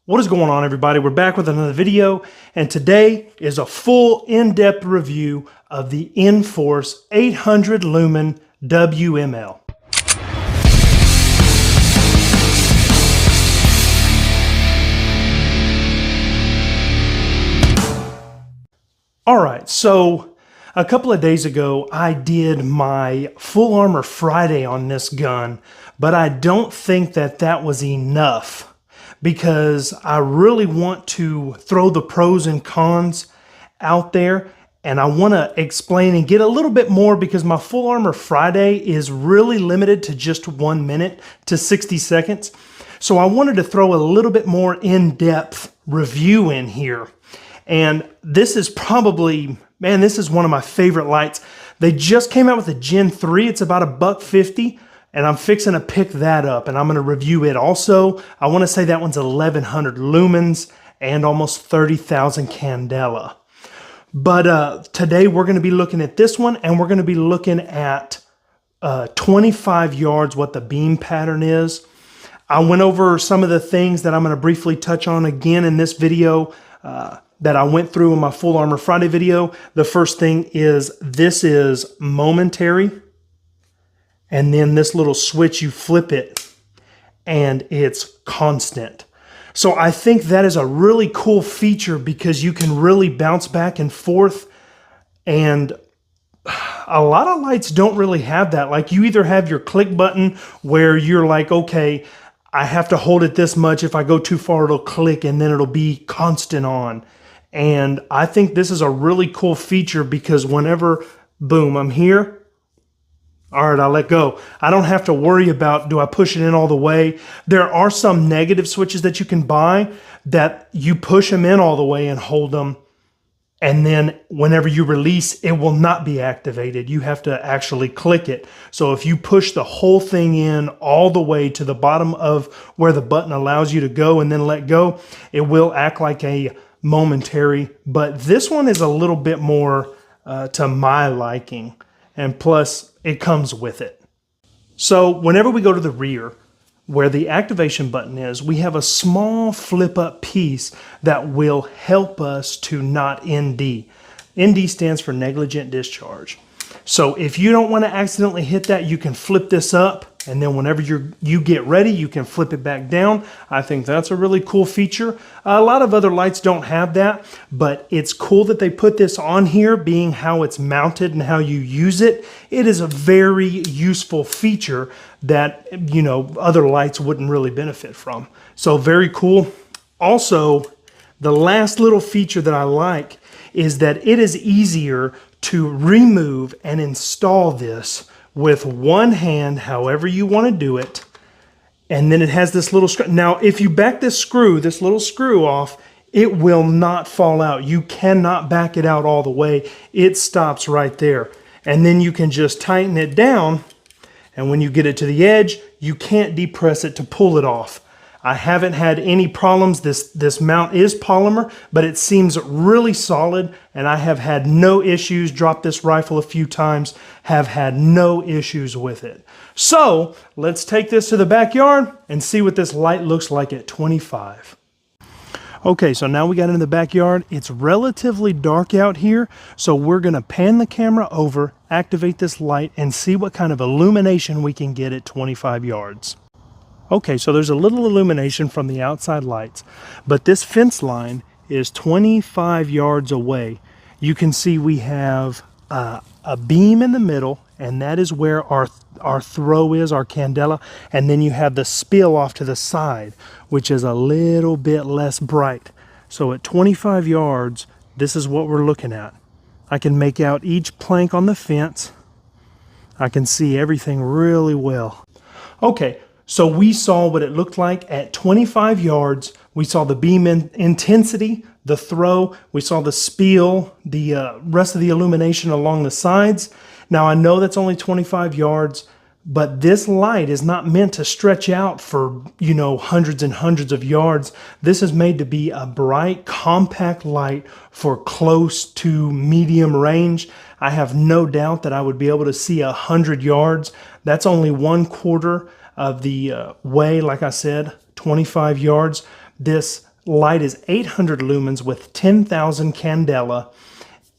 What is going on, everybody? We're back with another video, and today is a full in-depth review of the Inforce 800 lumen WML. All right, so a couple of days ago, I did my Full Armor Friday on this gun, but I don't think that was enough, because I really want to throw the pros and cons out there, and I want to explain and get a little bit more, because my Full Armor Friday is really limited to just 1 minute to 60 seconds. So I wanted to throw a little bit more in-depth review in here. And this is probably, man, this is one of my favorite lights. They just came out with a Gen 3. It's about $150. And I'm fixing to pick that up, and I'm going to review it also. I want to say that one's 1100 lumens and almost 30,000 candela. But today we're going to be looking at this one, and we're going to be looking at 25 yards, what the beam pattern is. I went over some of the things that I'm going to briefly touch on again in this video that I went through in my Full Armor Friday video. The first thing is this is momentary. And then this little switch, you flip it and it's constant. So I think that is a really cool feature, because you can really bounce back and forth. And a lot of lights don't really have that. Like, you either have your click button where you're like, okay, I have to hold it this much. If I go too far, it'll click and then it'll be constant on. And I think this is a really cool feature, because whenever, boom, I'm here. All right, I'll let go. I don't have to worry about, do I push it in all the way? There are some negative switches that you can buy that you push them in all the way and hold them. And then whenever you release, it will not be activated. You have to actually click it. So if you push the whole thing in all the way to the bottom of where the button allows you to go and then let go, it will act like a momentary. But this one is a little bit more to my liking. And plus, it comes with it. So whenever we go to the rear, where the activation button is, we have a small flip up piece that will help us to not ND. ND stands for negligent discharge. So if you don't want to accidentally hit that, you can flip this up, and then whenever you get ready, you can flip it back down. I think that's a really cool feature. A lot of other lights don't have that, but it's cool that they put this on here, being how it's mounted and how you use it. It is a very useful feature that, you know, other lights wouldn't really benefit from. So very cool. Also, the last little feature that I like is that it is easier to remove and install this with one hand, however you want to do it. And then it has this little screw. Now, if you back this little screw off, it will not fall out. You cannot back it out all the way. It stops right there. And then you can just tighten it down. And when you get it to the edge, you can't depress it to pull it off. I haven't had any problems. This mount is polymer, but it seems really solid, and I have had no issues. Dropped this rifle a few times, have had no issues with it. So let's take this to the backyard and see what this light looks like at 25. Okay, so now we got into the backyard. It's relatively dark out here, so we're gonna pan the camera over, activate this light, and see what kind of illumination we can get at 25 yards. Okay, so there's a little illumination from the outside lights, but this fence line is 25 yards away. You can see we have a beam in the middle, and that is where our throw is, our candela, and then you have the spill off to the side, which is a little bit less bright. So at 25 yards, this is what we're looking at. I can make out each plank on the fence. I can see everything really well. Okay. So we saw what it looked like at 25 yards. We saw the beam intensity, the throw. We saw the spill, the rest of the illumination along the sides. Now, I know that's only 25 yards, but this light is not meant to stretch out for, you know, hundreds and hundreds of yards. This is made to be a bright, compact light for close to medium range. I have no doubt that I would be able to see 100 yards. That's only 1/4 of the way. Like I said, 25 yards. This Light is 800 lumens with 10,000 candela.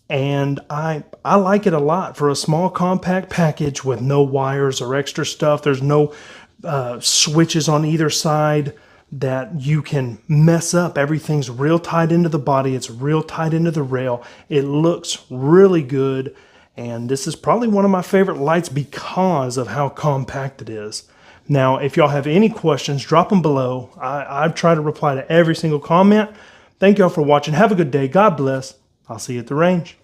And I like it a lot for a small compact package with no wires or extra stuff. There's no switches on either side that you can mess up. Everything's real tight into the body. It's real tight into the rail. It looks really good. And this is probably one of my favorite lights because of how compact it is. Now, if y'all have any questions, drop them below. I've tried to reply to every single comment. Thank y'all for watching. Have a good day. God bless. I'll see you at the range.